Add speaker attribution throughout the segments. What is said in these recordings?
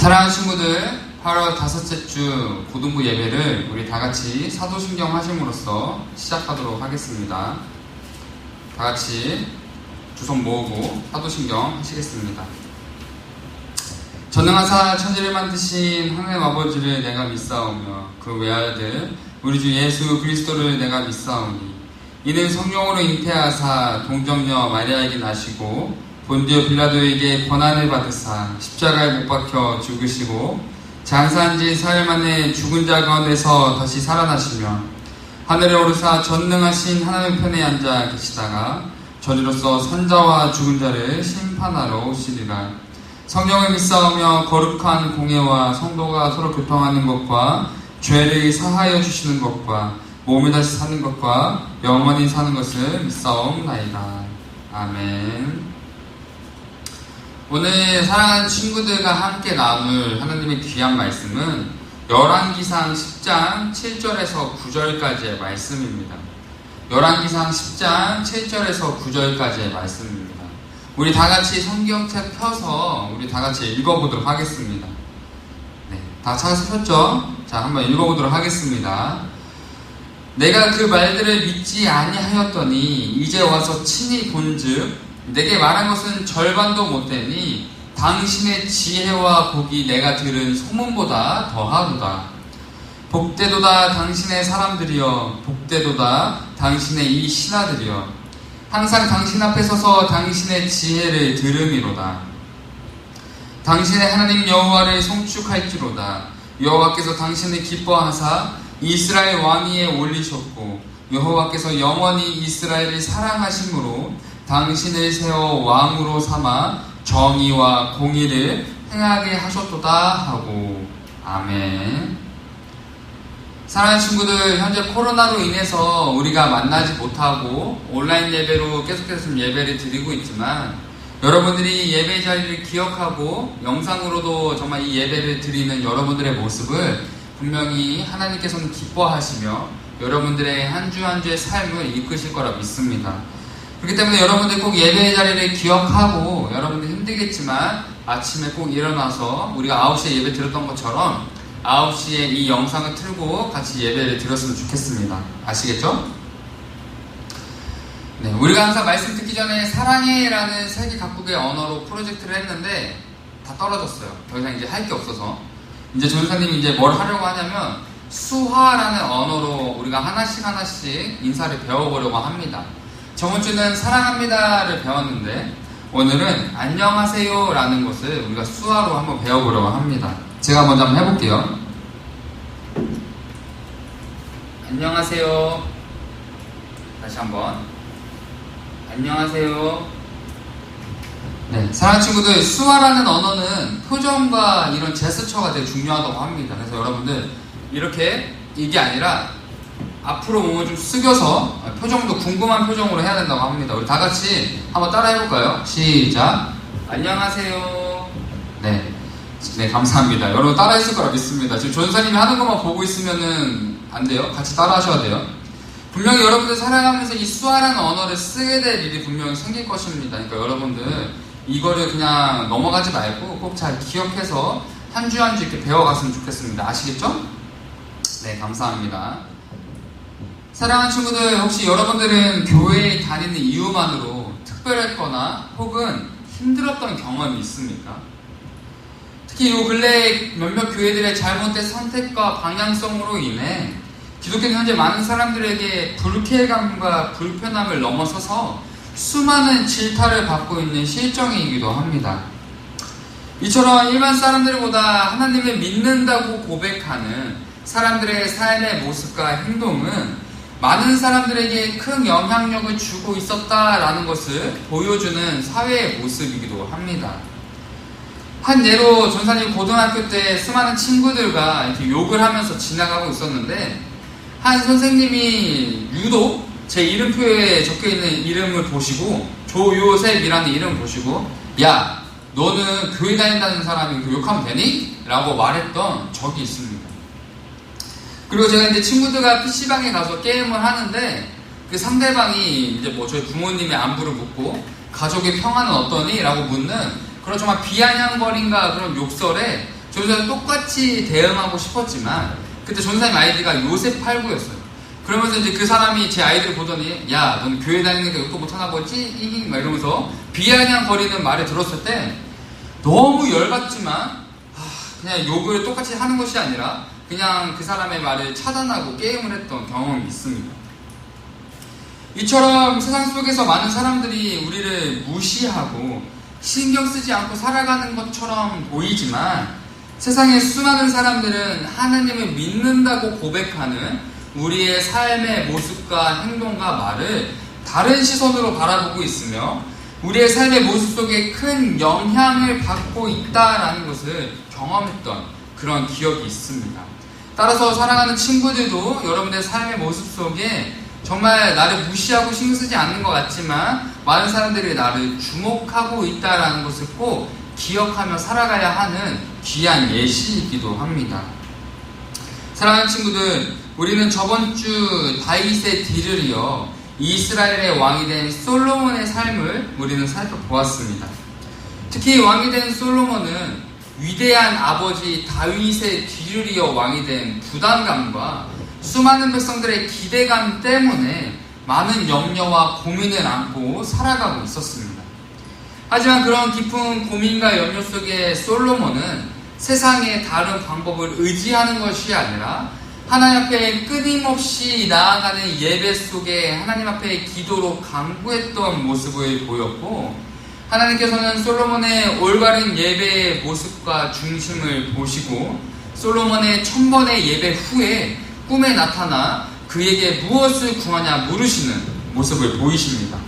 Speaker 1: 사랑하는 친구들, 8월 다섯째 주 고등부 예배를 우리 다같이 사도신경 하심으로써 시작하도록 하겠습니다. 다같이 두 손 모으고 사도신경 하시겠습니다. 전능하사 천지를 만드신 하나님 아버지를 내가 믿사오며 그 외아들 우리 주 예수 그리스도를 내가 믿사오니 이는 성령으로 잉태하사 동정녀 마리아에게 나시고 본디오 빌라도에게 고난을 받으사 십자가에 못 박혀 죽으시고 장사한 지 사흘 만에 죽은 자 가운데서 다시 살아나시며 하늘에 오르사 전능하신 하나님 편에 앉아 계시다가 저리로서 산자와 죽은 자를 심판하러 오시리라. 성령을 믿사오며 거룩한 공예와 성도가 서로 교통하는 것과 죄를 사하여 주시는 것과 몸이 다시 사는 것과 영원히 사는 것을 믿사옵나이다. 아멘. 오늘 사랑하는 친구들과 함께 나눌 하나님의 귀한 말씀은 열왕기상 10장 7절에서 9절까지의 말씀입니다. 열왕기상 10장 7절에서 9절까지의 말씀입니다. 우리 다같이 성경책 펴서 우리 다같이 읽어보도록 하겠습니다. 네, 다 찾으셨죠? 자, 한번 읽어보도록 하겠습니다. 내가 그 말들을 믿지 아니하였더니 이제 와서 친히 본즉 내게 말한 것은 절반도 못되니 당신의 지혜와 복이 내가 들은 소문보다 더하도다. 복되도다 당신의 사람들이여, 복되도다 당신의 이 신하들이여, 항상 당신 앞에 서서 당신의 지혜를 들음이로다. 당신의 하나님 여호와를 송축할지로다. 여호와께서 당신을 기뻐하사 이스라엘 왕위에 올리셨고 여호와께서 영원히 이스라엘을 사랑하심으로 당신을 세워 왕으로 삼아 정의와 공의를 행하게 하셨도다 하고. 아멘. 사랑하는 친구들, 현재 코로나로 인해서 우리가 만나지 못하고 온라인 예배로 계속해서 좀 예배를 드리고 있지만 여러분들이 예배 자리를 기억하고 영상으로도 정말 이 예배를 드리는 여러분들의 모습을 분명히 하나님께서는 기뻐하시며 여러분들의 한 주 한 주의 삶을 이끄실 거라 믿습니다. 그렇기 때문에 여러분들 꼭 예배의 자리를 기억하고, 여러분들 힘들겠지만 아침에 꼭 일어나서 우리가 9시에 예배 드렸던 것처럼 9시에 이 영상을 틀고 같이 예배를 드렸으면 좋겠습니다. 아시겠죠? 네, 우리가 항상 말씀 듣기 전에 사랑해라는 세계 각국의 언어로 프로젝트를 했는데 다 떨어졌어요. 더 이상 이제 할 게 없어서. 이제 전사님이 이제 뭘 하려고 하냐면 수화라는 언어로 우리가 하나씩 인사를 배워보려고 합니다. 저번 주는 사랑합니다를 배웠는데 오늘은 안녕하세요 라는 것을 우리가 수화로 한번 배워보려고 합니다. 제가 먼저 한번 해볼게요. 안녕하세요. 다시 한번. 안녕하세요. 네, 사랑하는 친구들, 수화라는 언어는 표정과 이런 제스처가 되게 중요하다고 합니다. 그래서 여러분들 이렇게 이게 아니라 앞으로 몸을 좀 숙여서 표정도 궁금한 표정으로 해야 된다고 합니다. 우리 다 같이 한번 따라 해볼까요? 시작. 안녕하세요. 네, 감사합니다. 여러분 따라 했을 거라 믿습니다. 지금 전사님이 하는 것만 보고 있으면은 안 돼요. 같이 따라 하셔야 돼요. 분명히 여러분들 살아가면서 이 수화라는 언어를 쓰게 될 일이 분명히 생길 것입니다. 그러니까 여러분들 이거를 그냥 넘어가지 말고 꼭 잘 기억해서 한 주 한 주 이렇게 배워갔으면 좋겠습니다. 아시겠죠? 네, 감사합니다. 사랑하는 친구들, 혹시 여러분들은 교회에 다니는 이유만으로 특별했거나 혹은 힘들었던 경험이 있습니까? 특히 이 근래 몇몇 교회들의 잘못된 선택과 방향성으로 인해 기독교는 현재 많은 사람들에게 불쾌감과 불편함을 넘어서서 수많은 질타를 받고 있는 실정이기도 합니다. 이처럼 일반 사람들보다 하나님을 믿는다고 고백하는 사람들의 삶의 모습과 행동은 많은 사람들에게 큰 영향력을 주고 있었다라는 것을 보여주는 사회의 모습이기도 합니다. 한 예로 전사님 고등학교 때 수많은 친구들과 이렇게 욕을 하면서 지나가고 있었는데 한 선생님이 유독 제 이름표에 적혀있는 이름을 보시고 조요셉이라는 이름을 보시고 야, 너는 교회 다닌다는 사람이 욕하면 되니? 라고 말했던 적이 있습니다. 그리고 제가 이제 친구들과 PC방에 가서 게임을 하는데 그 상대방이 이제 뭐 저희 부모님의 안부를 묻고 가족의 평화는 어떠니? 라고 묻는 그런 정말 비아냥거림과 그런 욕설에 전도사님 똑같이 대응하고 싶었지만 그때 전도사님 아이디가 요셉89였어요. 그러면서 이제 그 사람이 제 아이들을 보더니 야, 넌 교회 다니는 게 욕도 못하나 보지? 막 이러면서 비아냥거리는 말을 들었을 때 너무 열받지만 그냥 욕을 똑같이 하는 것이 아니라 그냥 그 사람의 말을 차단하고 게임을 했던 경험이 있습니다. 이처럼 세상 속에서 많은 사람들이 우리를 무시하고 신경 쓰지 않고 살아가는 것처럼 보이지만 세상의 수많은 사람들은 하나님을 믿는다고 고백하는 우리의 삶의 모습과 행동과 말을 다른 시선으로 바라보고 있으며 우리의 삶의 모습 속에 큰 영향을 받고 있다라는 것을 경험했던 그런 기억이 있습니다. 따라서 사랑하는 친구들도 여러분의 삶의 모습 속에 정말 나를 무시하고 신경 쓰지 않는 것 같지만 많은 사람들이 나를 주목하고 있다라는 것을 꼭 기억하며 살아가야 하는 귀한 예시이기도 합니다. 사랑하는 친구들, 우리는 저번 주 다윗의 뒤를 이어 이스라엘의 왕이 된 솔로몬의 삶을 우리는 살펴보았습니다. 특히 왕이 된 솔로몬은 위대한 아버지 다윗의 뒤를 이어 왕이 된 부담감과 수많은 백성들의 기대감 때문에 많은 염려와 고민을 안고 살아가고 있었습니다. 하지만 그런 깊은 고민과 염려 속에 솔로몬은 세상의 다른 방법을 의지하는 것이 아니라 하나님 앞에 끊임없이 나아가는 예배 속에 하나님 앞에 기도로 간구했던 모습을 보였고, 하나님께서는 솔로몬의 올바른 예배의 모습과 중심을 보시고 솔로몬의 1000번의 예배 후에 꿈에 나타나 그에게 무엇을 구하냐 물으시는 모습을 보이십니다.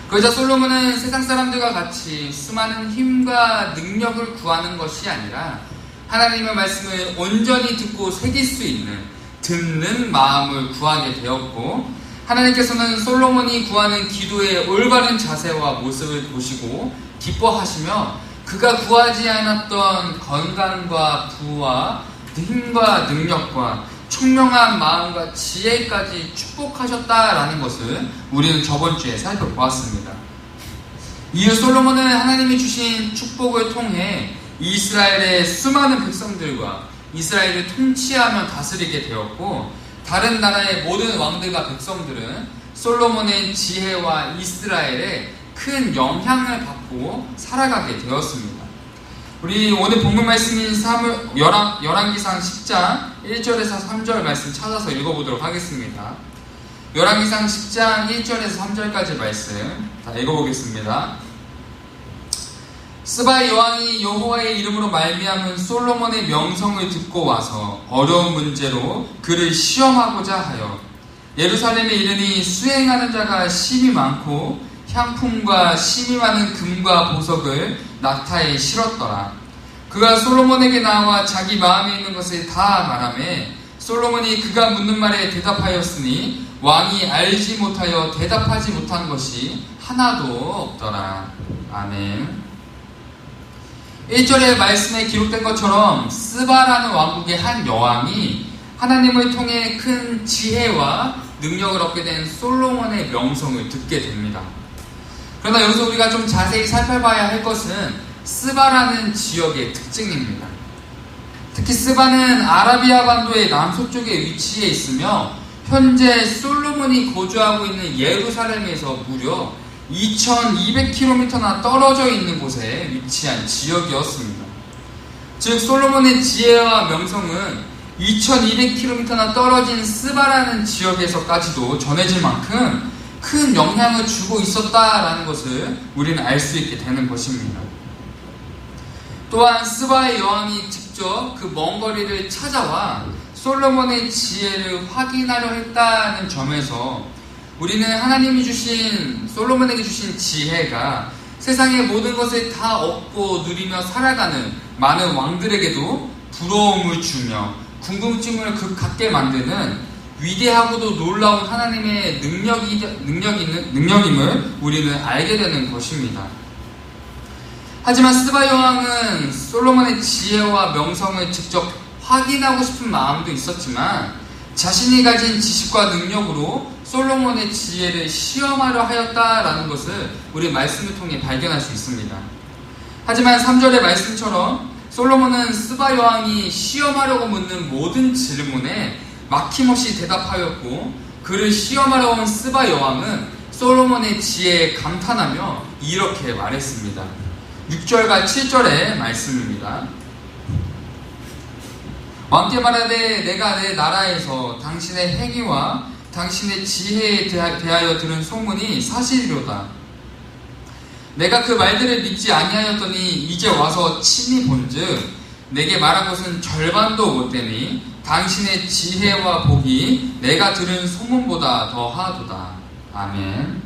Speaker 1: 그러자 솔로몬은 세상 사람들과 같이 수많은 힘과 능력을 구하는 것이 아니라 하나님의 말씀을 온전히 듣고 새길 수 있는 듣는 마음을 구하게 되었고, 하나님께서는 솔로몬이 구하는 기도의 올바른 자세와 모습을 보시고 기뻐하시며 그가 구하지 않았던 건강과 부와 힘과 능력과 총명한 마음과 지혜까지 축복하셨다라는 것을 우리는 저번 주에 살펴보았습니다. 이후 솔로몬은 하나님이 주신 축복을 통해 이스라엘의 수많은 백성들과 이스라엘을 통치하며 다스리게 되었고, 다른 나라의 모든 왕들과 백성들은 솔로몬의 지혜와 이스라엘에 큰 영향을 받고 살아가게 되었습니다. 우리 오늘 본문 말씀인 열왕기상 10장 1절에서 3절 말씀 찾아서 읽어보도록 하겠습니다. 열왕기상 10장 1절에서 3절까지 말씀 다 읽어보겠습니다. 스바의 여왕이 여호와의 이름으로 말미암은 솔로몬의 명성을 듣고 와서 어려운 문제로 그를 시험하고자 하여 예루살렘에 이르니 수행하는 자가 심히 많고 향품과 심히 많은 금과 보석을 낙타에 실었더라. 그가 솔로몬에게 나와 자기 마음에 있는 것을 다 말하매 솔로몬이 그가 묻는 말에 대답하였으니 왕이 알지 못하여 대답하지 못한 것이 하나도 없더라. 아멘. 1절의 말씀에 기록된 것처럼 스바라는 왕국의 한 여왕이 하나님을 통해 큰 지혜와 능력을 얻게 된 솔로몬의 명성을 듣게 됩니다. 그러나 여기서 우리가 좀 자세히 살펴봐야 할 것은 스바라는 지역의 특징입니다. 특히 스바는 아라비아 반도의 남서쪽에 위치해 있으며 현재 솔로몬이 거주하고 있는 예루살렘에서 무려 2200km나 떨어져 있는 곳에 위치한 지역이었습니다. 즉 솔로몬의 지혜와 명성은 2200km나 떨어진 스바라는 지역에서까지도 전해질 만큼 큰 영향을 주고 있었다라는 것을 우리는 알 수 있게 되는 것입니다. 또한 스바의 여왕이 직접 그 먼 거리를 찾아와 솔로몬의 지혜를 확인하려 했다는 점에서 우리는 하나님이 주신 솔로몬에게 주신 지혜가 세상의 모든 것을 다 얻고 누리며 살아가는 많은 왕들에게도 부러움을 주며 궁금증을 갖게 만드는 위대하고도 놀라운 하나님의 능력임을 우리는 알게 되는 것입니다. 하지만 스바 여왕은 솔로몬의 지혜와 명성을 직접 확인하고 싶은 마음도 있었지만 자신이 가진 지식과 능력으로 솔로몬의 지혜를 시험하려 하였다라는 것을 우리 말씀을 통해 발견할 수 있습니다. 하지만 3절의 말씀처럼 솔로몬은 스바 여왕이 시험하려고 묻는 모든 질문에 막힘없이 대답하였고, 그를 시험하러 온 스바 여왕은 솔로몬의 지혜에 감탄하며 이렇게 말했습니다. 6절과 7절의 말씀입니다. 왕께 말하되 내가 내 나라에서 당신의 행위와 당신의 지혜에 대하여 들은 소문이 사실이로다. 내가 그 말들을 믿지 아니하였더니 이제 와서 친히 본즉 내게 말한 것은 절반도 못되니 당신의 지혜와 복이 내가 들은 소문보다 더하도다. 아멘.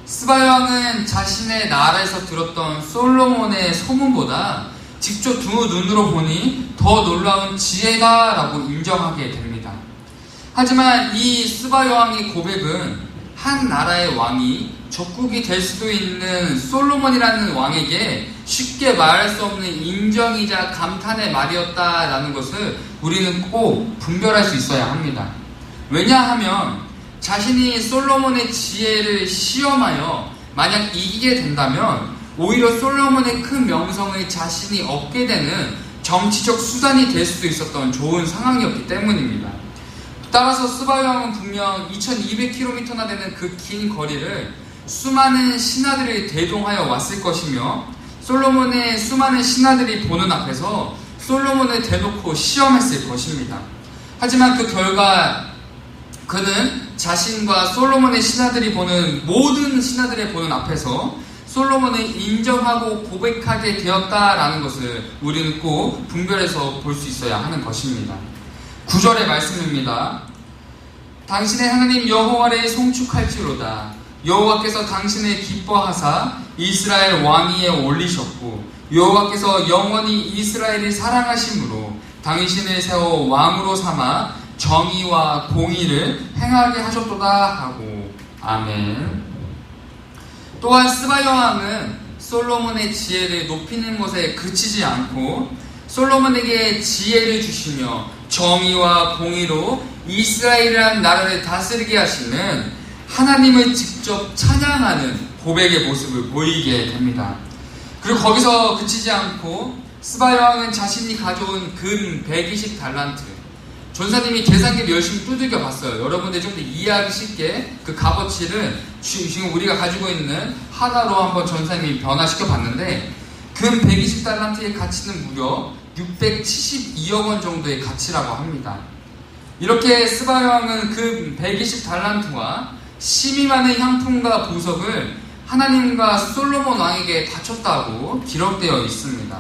Speaker 1: 스바 여왕은 자신의 나라에서 들었던 솔로몬의 소문보다 직접 두 눈으로 보니 더 놀라운 지혜다라고 인정하게 됩니다. 하지만 이 스바 여왕의 고백은 한 나라의 왕이 적국이 될 수도 있는 솔로몬이라는 왕에게 쉽게 말할 수 없는 인정이자 감탄의 말이었다라는 것을 우리는 꼭 분별할 수 있어야 합니다. 왜냐하면 자신이 솔로몬의 지혜를 시험하여 만약 이기게 된다면 오히려 솔로몬의 큰 명성을 자신이 얻게 되는 정치적 수단이 될 수도 있었던 좋은 상황이었기 때문입니다. 따라서 스바 여왕은 분명 2200km나 되는 그 긴 거리를 수많은 신하들이 대동하여 왔을 것이며 솔로몬의 수많은 신하들이 보는 앞에서 솔로몬을 대놓고 시험했을 것입니다. 하지만 그 결과 그는 자신과 솔로몬의 신하들이 보는 모든 신하들의 보는 앞에서 솔로몬을 인정하고 고백하게 되었다라는 것을 우리는 꼭 분별해서 볼 수 있어야 하는 것입니다. 9절의 말씀입니다. 당신의 하나님 여호와를 송축할지로다. 여호와께서 당신을 기뻐하사 이스라엘 왕위에 올리셨고 여호와께서 영원히 이스라엘을 사랑하심으로 당신을 세워 왕으로 삼아 정의와 공의를 행하게 하셨도다 하고. 아멘. 또한 스바 여왕은 솔로몬의 지혜를 높이는 것에 그치지 않고 솔로몬에게 지혜를 주시며 정의와 공의로 이스라엘이라는 나라를 다스리게 하시는 하나님을 직접 찬양하는 고백의 모습을 보이게 됩니다. 그리고 거기서 그치지 않고 스바 여왕은 자신이 가져온 금 120달란트, 전사님이 계산기를 열심히 두들겨 봤어요. 여러분들 좀 더 이해하기 쉽게 그 값어치를 지금 우리가 가지고 있는 하나로 한번 전사님이 변화시켜 봤는데 금 120달란트의 가치는 무려 672억 원 정도의 가치라고 합니다. 이렇게 스바 여왕은 금 120달란트와 심히 많은 향품과 보석을 하나님과 솔로몬 왕에게 바쳤다고 기록되어 있습니다.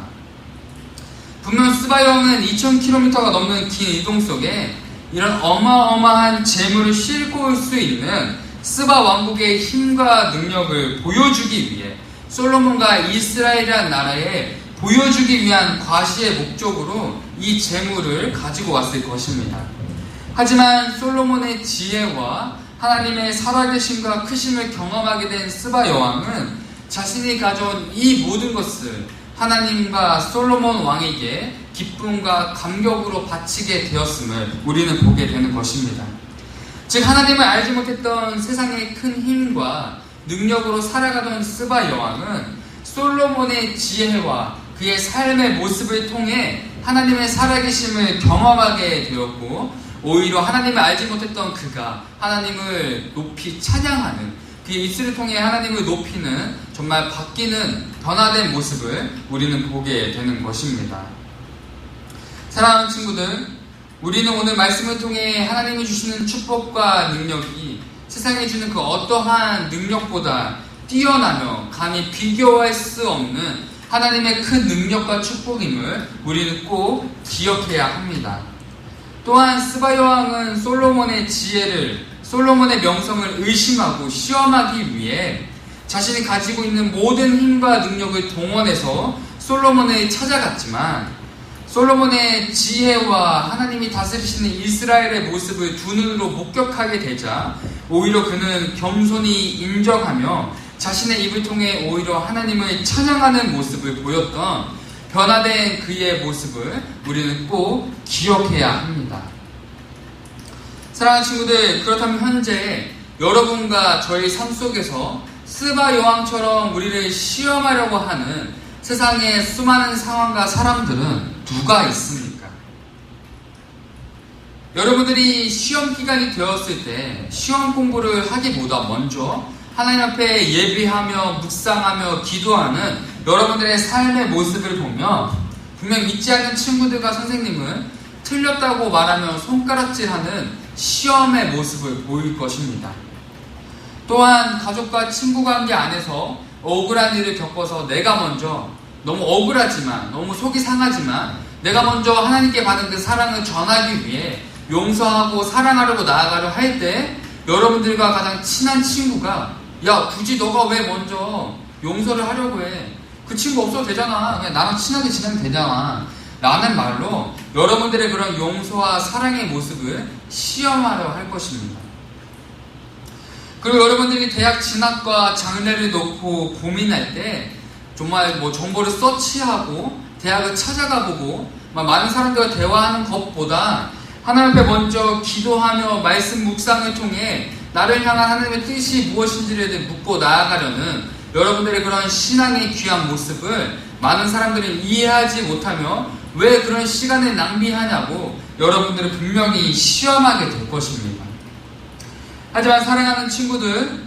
Speaker 1: 분명 스바 여왕은 2000km가 넘는 긴 이동 속에 이런 어마어마한 재물을 싣고 올 수 있는 스바 왕국의 힘과 능력을 보여주기 위해 솔로몬과 이스라엘이라는 나라에 보여주기 위한 과시의 목적으로 이 재물을 가지고 왔을 것입니다. 하지만 솔로몬의 지혜와 하나님의 살아계심과 크심을 경험하게 된 스바 여왕은 자신이 가져온 이 모든 것을 하나님과 솔로몬 왕에게 기쁨과 감격으로 바치게 되었음을 우리는 보게 되는 것입니다. 즉 하나님을 알지 못했던 세상의 큰 힘과 능력으로 살아가던 스바 여왕은 솔로몬의 지혜와 그의 삶의 모습을 통해 하나님의 살아계심을 경험하게 되었고 오히려 하나님을 알지 못했던 그가 하나님을 높이 찬양하는 그의 입술을 통해 하나님을 높이는 정말 바뀌는 변화된 모습을 우리는 보게 되는 것입니다. 사랑하는 친구들, 우리는 오늘 말씀을 통해 하나님이 주시는 축복과 능력이 세상에 주는 그 어떠한 능력보다 뛰어나며 감히 비교할 수 없는 하나님의 큰 능력과 축복임을 우리는 꼭 기억해야 합니다. 또한 스바 여왕은 솔로몬의 지혜를, 솔로몬의 명성을 의심하고 시험하기 위해 자신이 가지고 있는 모든 힘과 능력을 동원해서 솔로몬을 찾아갔지만 솔로몬의 지혜와 하나님이 다스리시는 이스라엘의 모습을 두 눈으로 목격하게 되자 오히려 그는 겸손히 인정하며 자신의 입을 통해 오히려 하나님을 찬양하는 모습을 보였던 변화된 그의 모습을 우리는 꼭 기억해야 합니다. 사랑하는 친구들, 그렇다면 현재 여러분과 저희 삶 속에서 스바 여왕처럼 우리를 시험하려고 하는 세상에 수많은 상황과 사람들은 누가 있습니까? 여러분들이 시험 기간이 되었을 때 시험 공부를 하기보다 먼저 하나님 앞에 예비하며 묵상하며 기도하는 여러분들의 삶의 모습을 보면 분명 믿지 않는 친구들과 선생님은 틀렸다고 말하며 손가락질하는 시험의 모습을 보일 것입니다. 또한 가족과 친구 관계 안에서 억울한 일을 겪어서 내가 먼저 너무 억울하지만 너무 속이 상하지만 내가 먼저 하나님께 받은 그 사랑을 전하기 위해 용서하고 사랑하려고 나아가려 할 때 여러분들과 가장 친한 친구가 야 굳이 너가 왜 먼저 용서를 하려고 해? 그 친구 없어도 되잖아. 그냥 나랑 친하게 지내면 되잖아. 라는 말로 여러분들의 그런 용서와 사랑의 모습을 시험하려 할 것입니다. 그리고 여러분들이 대학 진학과 장래를 놓고 고민할 때 정말 정보를 서치하고 대학을 찾아가 보고 많은 사람들과 대화하는 것보다 하나님 앞에 먼저 기도하며 말씀 묵상을 통해 나를 향한 하나님의 뜻이 무엇인지를 묻고 나아가려는 여러분들의 그런 신앙의 귀한 모습을 많은 사람들이 이해하지 못하며 왜 그런 시간을 낭비하냐고 여러분들은 분명히 시험하게 될 것입니다. 하지만 사랑하는 친구들,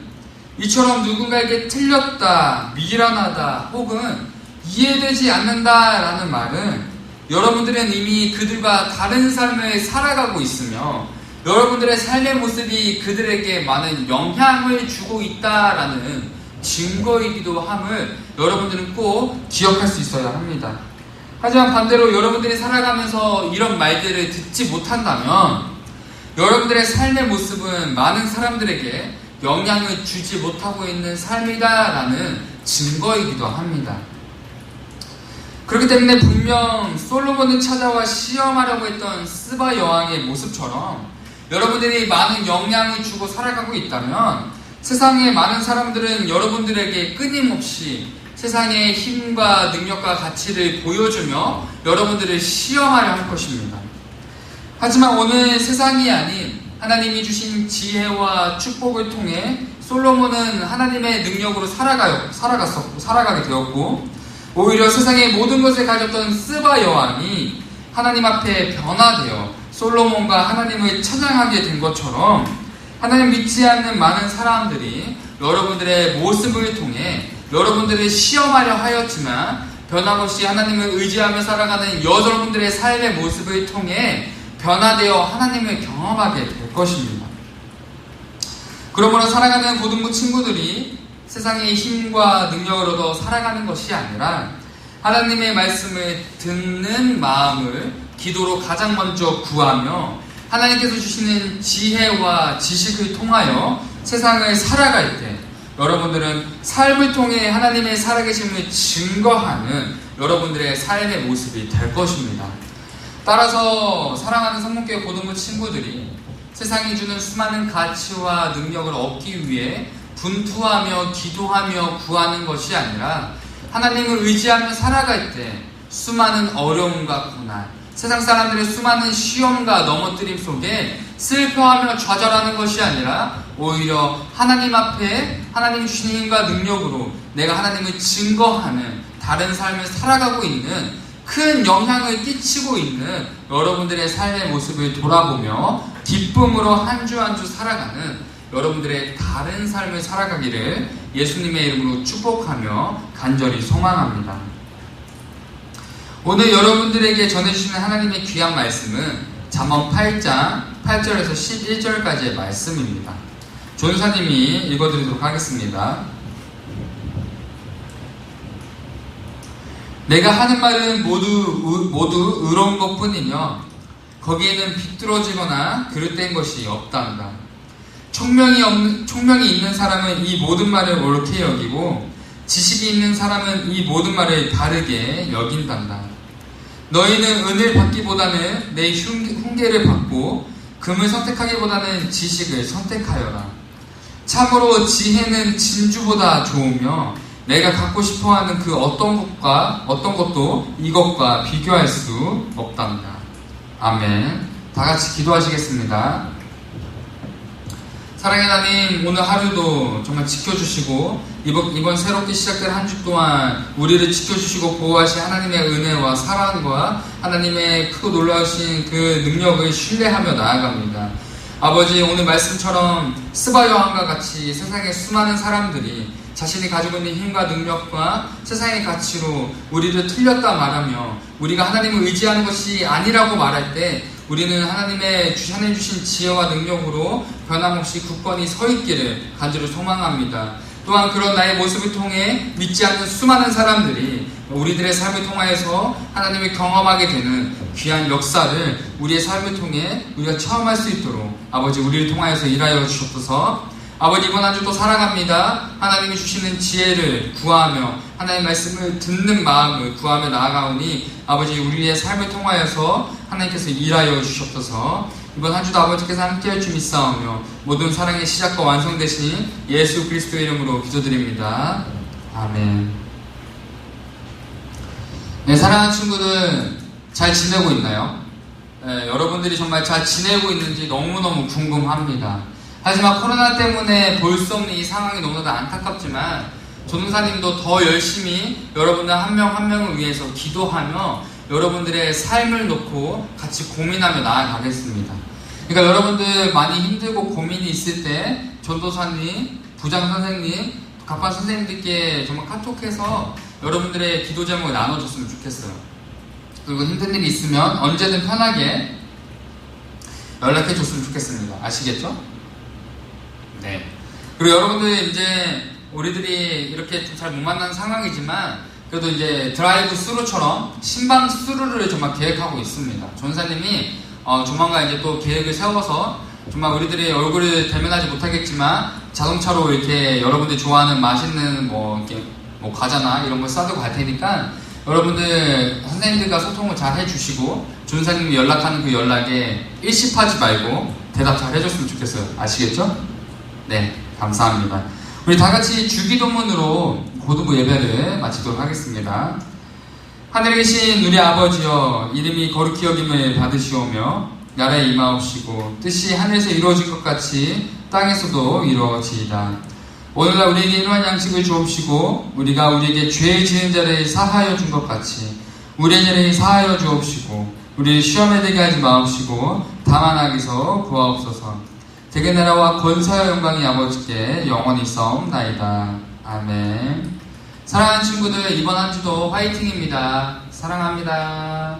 Speaker 1: 이처럼 누군가에게 틀렸다, 미련하다, 혹은 이해되지 않는다라는 말은 여러분들은 이미 그들과 다른 삶을 살아가고 있으며 여러분들의 삶의 모습이 그들에게 많은 영향을 주고 있다라는 증거이기도 함을 여러분들은 꼭 기억할 수 있어야 합니다. 하지만 반대로 여러분들이 살아가면서 이런 말들을 듣지 못한다면 여러분들의 삶의 모습은 많은 사람들에게 영향을 주지 못하고 있는 삶이다라는 증거이기도 합니다. 그렇기 때문에 분명 솔로몬을 찾아와 시험하려고 했던 스바 여왕의 모습처럼 여러분들이 많은 영향을 주고 살아가고 있다면 세상의 많은 사람들은 여러분들에게 끊임없이 세상의 힘과 능력과 가치를 보여주며 여러분들을 시험하려 할 것입니다. 하지만 오늘 세상이 아닌 하나님이 주신 지혜와 축복을 통해 솔로몬은 하나님의 능력으로 살아가게 되었고 오히려 세상의 모든 것을 가졌던 스바 여왕이 하나님 앞에 변화되어 솔로몬과 하나님을 찬양하게 된 것처럼 하나님 믿지 않는 많은 사람들이 여러분들의 모습을 통해 여러분들을 시험하려 하였지만 변함없이 하나님을 의지하며 살아가는 여러분들의 삶의 모습을 통해 변화되어 하나님을 경험하게 될 것입니다. 그러므로 사랑하는 고등부 친구들이 세상의 힘과 능력을 얻어 살아가는 것이 아니라 하나님의 말씀을 듣는 마음을 기도로 가장 먼저 구하며 하나님께서 주시는 지혜와 지식을 통하여 세상을 살아갈 때 여러분들은 삶을 통해 하나님의 살아계심을 증거하는 여러분들의 삶의 모습이 될 것입니다. 따라서 사랑하는 성문교회 고등부 친구들이 세상이 주는 수많은 가치와 능력을 얻기 위해 분투하며 기도하며 구하는 것이 아니라 하나님을 의지하며 살아갈 때 수많은 어려움과 고난, 세상 사람들의 수많은 시험과 넘어뜨림 속에 슬퍼하며 좌절하는 것이 아니라 오히려 하나님 앞에 하나님 주신 힘과 능력으로 내가 하나님을 증거하는 다른 삶을 살아가고 있는 큰 영향을 끼치고 있는 여러분들의 삶의 모습을 돌아보며 기쁨으로 한 주 한 주 살아가는 여러분들의 다른 삶을 살아가기를 예수님의 이름으로 축복하며 간절히 소망합니다. 오늘 여러분들에게 전해주시는 하나님의 귀한 말씀은 잠언 8장 8절에서 11절까지의 말씀입니다. 조은사님이 읽어드리도록 하겠습니다. 내가 하는 말은 모두 의로운 것뿐이며 거기에는 비뚤어지거나 그릇된 것이 없단다. 총명이 있는 사람은 이 모든 말을 옳게 여기고 지식이 있는 사람은 이 모든 말을 바르게 여긴단다. 너희는 은을 받기보다는 내 훈계를 받고 금을 선택하기보다는 지식을 선택하여라. 참으로 지혜는 진주보다 좋으며 내가 갖고 싶어하는 그 어떤 것도 이것과 비교할 수 없단다. 아멘. 다 같이 기도하시겠습니다. 사랑의 하나님, 오늘 하루도 정말 지켜주시고 이번 새롭게 시작된 한 주 동안 우리를 지켜주시고 보호하신 하나님의 은혜와 사랑과 하나님의 크고 놀라우신 그 능력을 신뢰하며 나아갑니다. 아버지, 오늘 말씀처럼 스바 요한과 같이 세상의 수많은 사람들이 자신이 가지고 있는 힘과 능력과 세상의 가치로 우리를 틀렸다 말하며 우리가 하나님을 의지하는 것이 아니라고 말할 때 우리는 하나님 주신 지혜와 능력으로 변함없이 굳건히 서 있기를 간절히 소망합니다. 또한 그런 나의 모습을 통해 믿지 않는 수많은 사람들이 우리들의 삶을 통하여서 하나님을 경험하게 되는 귀한 역사를 우리의 삶을 통해 우리가 체험할 수 있도록 아버지, 우리를 통하여서 일하여 주옵소서. 아버지, 이번 한 주도 사랑합니다. 하나님이 주시는 지혜를 구하며 하나님의 말씀을 듣는 마음을 구하며 나아가오니 아버지, 우리의 삶을 통하여서 하나님께서 일하여 주시옵소서. 이번 한 주도 아버지께서 함께할 줄 믿사오며 모든 사랑의 시작과 완성되신 예수 그리스도의 이름으로 기도드립니다. 아멘. 네, 사랑하는 친구들 잘 지내고 있나요? 네, 여러분들이 정말 잘 지내고 있는지 너무너무 궁금합니다. 하지만 코로나 때문에 볼 수 없는 이 상황이 너무나도 안타깝지만 전도사님도 더 열심히 여러분들 한 명 한 명을 위해서 기도하며 여러분들의 삶을 놓고 같이 고민하며 나아가겠습니다. 그러니까 여러분들 많이 힘들고 고민이 있을 때 전도사님, 부장선생님, 갑반 선생님들께 정말 카톡해서 여러분들의 기도 제목을 나눠줬으면 좋겠어요. 그리고 힘든 일이 있으면 언제든 편하게 연락해 줬으면 좋겠습니다. 아시겠죠? 네. 그리고 여러분들 이제 우리들이 이렇게 좀 잘 못 만나는 상황이지만 그래도 이제 드라이브 스루처럼 신방 스루를 정말 계획하고 있습니다. 전사님이 조만간 이제 또 계획을 세워서 정말 우리들이 얼굴을 대면하지 못하겠지만 자동차로 이렇게 여러분들이 좋아하는 맛있는 이렇게 과자나 이런 걸 싸들고 갈 테니까 여러분들 선생님들과 소통을 잘 해주시고 전사님이 연락하는 그 연락에 일십하지 말고 대답 잘 해줬으면 좋겠어요. 아시겠죠? 네, 감사합니다. 우리 다 같이 주기도문으로 고등부 예배를 마치도록 하겠습니다. 하늘에 계신 우리 아버지여, 이름이 거룩히 여김을 받으시오며 나라에 임하옵시고 뜻이 하늘에서 이루어진 것 같이 땅에서도 이루어지이다. 오늘날 우리에게 일용할 양식을 주옵시고 우리가 우리에게 죄 지은 자를 사하여 준 것 같이 우리의 죄를 사하여 주옵시고 우리를 시험에 들게 하지 마옵시고 다만 악에서 구하옵소서. 대개 나라와 권사와 영광이 아버지께 영원히 있사옵나이다. 아멘. 사랑하는 친구들, 이번 한 주도 화이팅입니다. 사랑합니다.